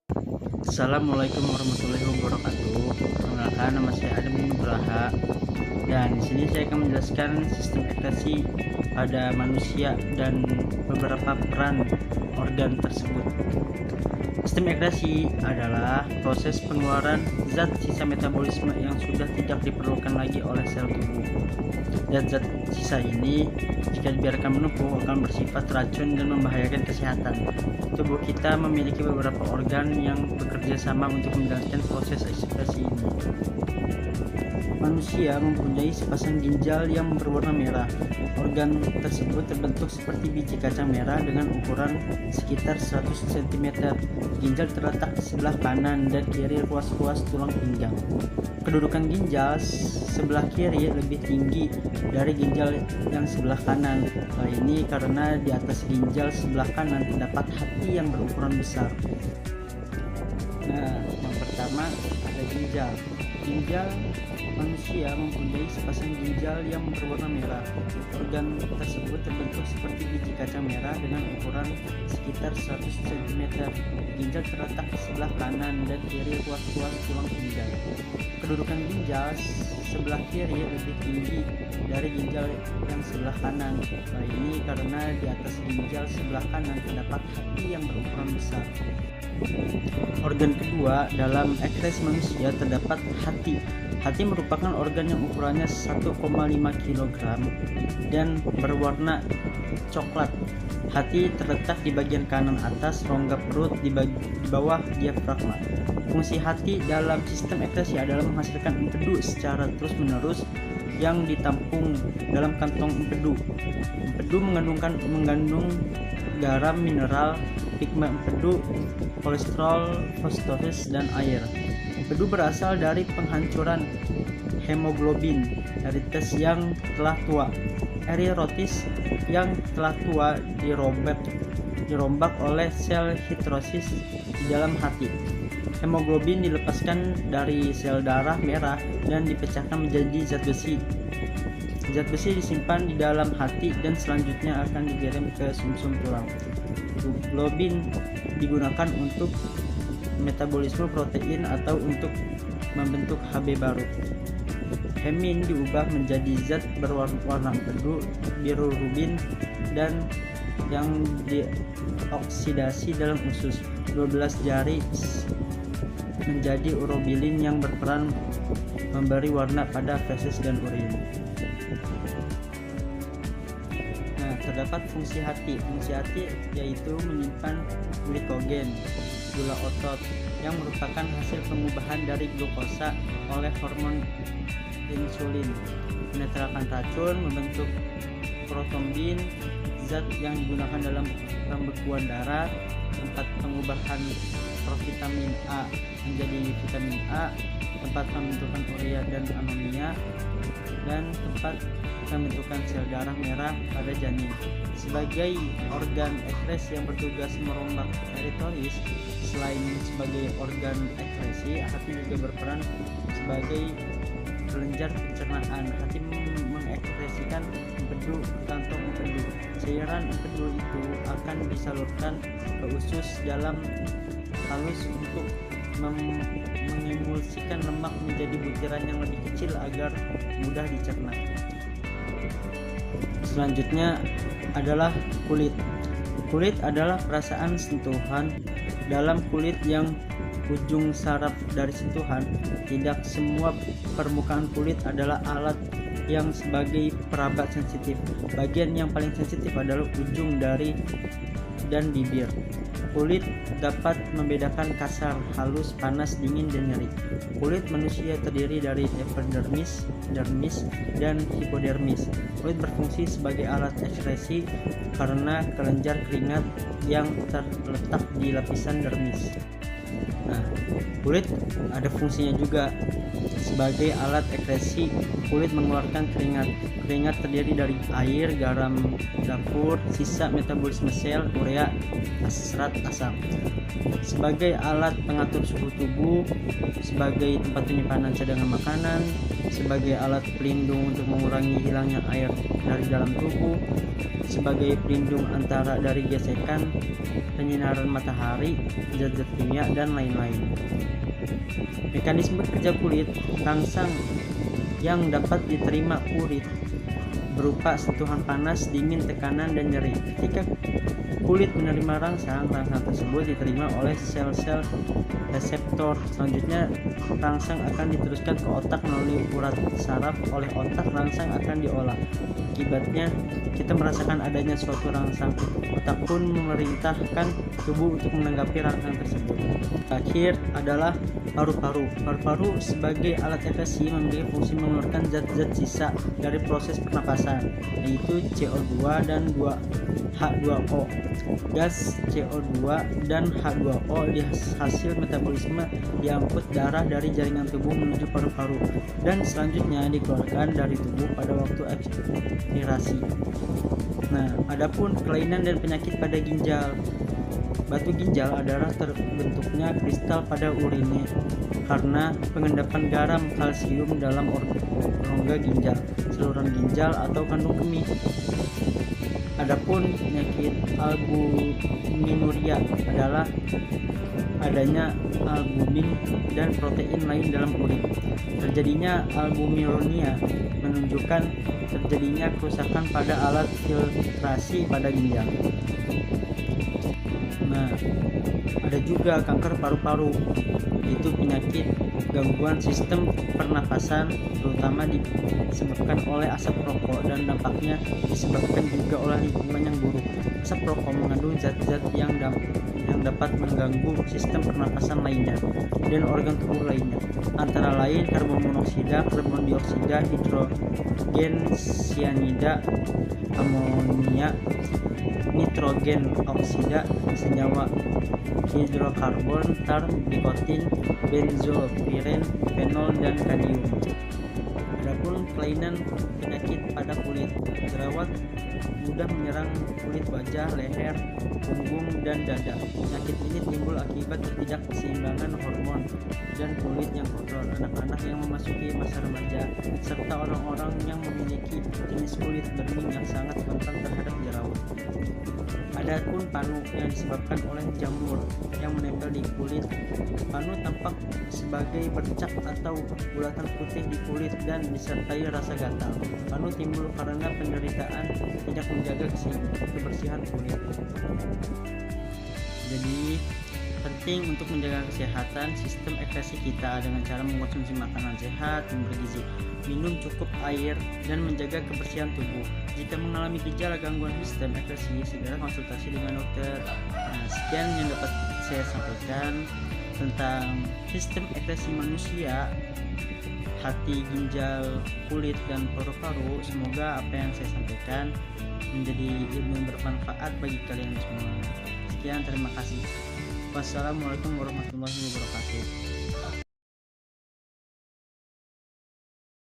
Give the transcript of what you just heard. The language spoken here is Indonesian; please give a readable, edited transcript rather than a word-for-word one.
Assalamualaikum warahmatullahi wabarakatuh. Perkenalkan, nama saya Adam Nugraha dan di sini saya akan menjelaskan sistem ekskresi pada manusia dan beberapa peran organ tersebut. Sistem ekskresi adalah proses pengeluaran zat sisa metabolisme yang sudah tidak diperlukan lagi oleh sel tubuh. Zat-zat sisa ini jika dibiarkan menumpuk akan bersifat racun dan membahayakan kesehatan. Tubuh kita memiliki beberapa organ yang bekerja sama untuk menjalankan proses ekskresi ini. Manusia mempunyai sepasang ginjal yang berwarna merah. Organ tersebut terbentuk seperti biji kacang merah dengan ukuran sekitar 100 cm. Ginjal terletak di sebelah kanan dan kiri ruas-ruas tulang pinggang. Kedudukan ginjal sebelah kiri lebih tinggi dari ginjal yang sebelah kanan. Hal ini karena di atas ginjal sebelah kanan terdapat hati yang berukuran besar. Nah, yang pertama ada ginjal. Ginjal manusia mempunyai sepasang ginjal yang berwarna merah. Organ tersebut terbentuk seperti biji kacang merah dengan ukuran sekitar 100 cm. Ginjal terletak di sebelah kanan dan kiri ruas-ruas tulang pinggang. Kedudukan ginjal sebelah kiri lebih tinggi dari ginjal yang sebelah kanan. Hal ini karena di atas ginjal sebelah kanan terdapat hati yang berukuran besar. Organ kedua dalam ekskresi manusia terdapat hati. Hati merupakan organ yang ukurannya 1,5 kg dan berwarna coklat. Hati terletak di bagian kanan atas rongga perut di bawah diafragma. Fungsi hati dalam sistem ekskresi adalah menghasilkan empedu secara terus-menerus yang ditampung dalam kantong empedu. Empedu mengandung garam mineral, pigmen empedu, kolesterol, fosfatus, dan air. Empedu berasal dari penghancuran hemoglobin erites yang telah tua. Eritrosit yang telah tua dirombak oleh sel hidrosis di dalam hati. Hemoglobin dilepaskan dari sel darah merah dan dipecahkan menjadi zat besi. Zat besi disimpan di dalam hati dan selanjutnya akan dikirim ke sumsum tulang. Globin digunakan untuk metabolisme protein atau untuk membentuk Hb baru. Hemin diubah menjadi zat berwarna empedu, bilirubin, dan yang dioksidasi dalam usus. 12 jari menjadi urobilin yang berperan memberi warna pada feses dan urin. Nah, terdapat fungsi hati. Fungsi hati yaitu menyimpan glikogen, gula otot, yang merupakan hasil pengubahan dari glukosa oleh hormon insulin, menetralkan racun, membentuk protombin, zat yang digunakan dalam pembekuan darah, tempat pengubahan provitamin A menjadi vitamin A, tempat pembentukan urea dan amonia, dan tempat pembentukan sel darah merah pada janin. Sebagai organ ekskresi yang bertugas merombak eritrosit, selain sebagai organ ekskresi, hati juga berperan sebagai kelenjar pencernaan. Hati mengekskresikan empedu ke kantong empedu. Cairan empedu itu akan disalurkan ke usus dalam halus untuk mengemulsikan lemak menjadi butiran yang lebih kecil agar mudah dicerna. Selanjutnya adalah kulit. Kulit adalah perasaan sentuhan. Dalam kulit yang ujung saraf dari sentuhan, tidak semua permukaan kulit adalah alat yang sebagai perabat sensitif. Bagian yang paling sensitif adalah ujung dari dan bibir. Kulit dapat membedakan kasar, halus, panas, dingin, dan nyeri. Kulit manusia terdiri dari epidermis, dermis, dan hipodermis. Kulit berfungsi sebagai alat ekskresi karena kelenjar keringat yang terletak di lapisan dermis. Nah, kulit ada fungsinya juga sebagai alat ekskresi. Kulit mengeluarkan keringat. Keringat terdiri dari air, garam dapur, sisa metabolisme sel, urea, serat, asam. Sebagai alat pengatur suhu tubuh, sebagai tempat penyimpanan cadangan makanan, sebagai alat pelindung untuk mengurangi hilangnya air dari dalam tubuh, sebagai pelindung antara dari gesekan, penyinaran matahari, zat-zat kimia, dan lain-lain. Mekanisme kerja kulit, rangsang yang dapat diterima kulit berupa sentuhan panas, dingin, tekanan, dan nyeri. Ketika kulit menerima rangsang tersebut diterima oleh sel-sel reseptor. Selanjutnya, rangsang akan diteruskan ke otak melalui urat saraf. Oleh otak, rangsang akan diolah. Akibatnya, kita merasakan adanya suatu rangsang. Otak pun memerintahkan tubuh untuk menanggapi rangsang tersebut. Terakhir adalah paru-paru. Paru-paru sebagai alat efesi memiliki fungsi mengeluarkan zat-zat sisa dari proses pernapasan, yaitu CO2 dan H2O. Gas CO2 dan H2O di hasil metabolisme diangkut darah dari jaringan tubuh menuju paru-paru dan selanjutnya dikeluarkan dari tubuh pada waktu ekspirasi. Nah, adapun kelainan dan penyakit pada ginjal. Batu ginjal adalah terbentuknya kristal pada urinnya karena pengendapan garam kalsium dalam rongga ginjal, saluran ginjal, atau kandung kemih. Adapun penyakit albuminuria adalah adanya albumin dan protein lain dalam urin. Terjadinya albuminuria menunjukkan terjadinya kerusakan pada alat filtrasi pada ginjal. Nah, ada juga kanker paru-paru, yaitu penyakit gangguan sistem pernapasan terutama disebabkan oleh asap rokok dan dampaknya disebabkan juga oleh lingkungan yang buruk. Asap rokok mengandung zat-zat yang dapat mengganggu sistem pernapasan lainnya dan organ tubuh lainnya, antara lain karbon monoksida, karbon dioksida, hidrogen cyanida, amonia, nitrogen oksida, senyawa hidrokarbon, tar, nikotin, benzopiren, fenol, dan kadium. Adapun kelainan penyakit pada kulit, jerawat mudah menyerang kulit wajah, leher, punggung, dan dada. Penyakit ini timbul akibat ketidakseimbangan hormon dan kulit yang kotor, anak-anak yang memasuki masa remaja, serta orang-orang yang memiliki jenis kulit berminyak sangat rentan terhadap jerawat. Adapun panu yang disebabkan oleh jamur yang menempel di kulit. Panu tampak sebagai bercak atau bulatan putih di kulit dan disertai rasa gatal. Panu timbul karena penderitaan tidak menjaga kebersihan kulit. Jadi penting untuk menjaga kesehatan sistem ekskresi kita dengan cara mengkonsumsi makanan sehat yang bergizi, minum cukup air, dan menjaga kebersihan tubuh. Jika mengalami gejala gangguan sistem ekskresi, segera konsultasi dengan dokter. Nah, sekian yang dapat saya sampaikan tentang sistem ekskresi manusia, hati, ginjal, kulit, dan paru-paru. Semoga apa yang saya sampaikan menjadi ilmu yang bermanfaat bagi kalian semua. Sekian, terima kasih. Wassalamualaikum warahmatullahi wabarakatuh.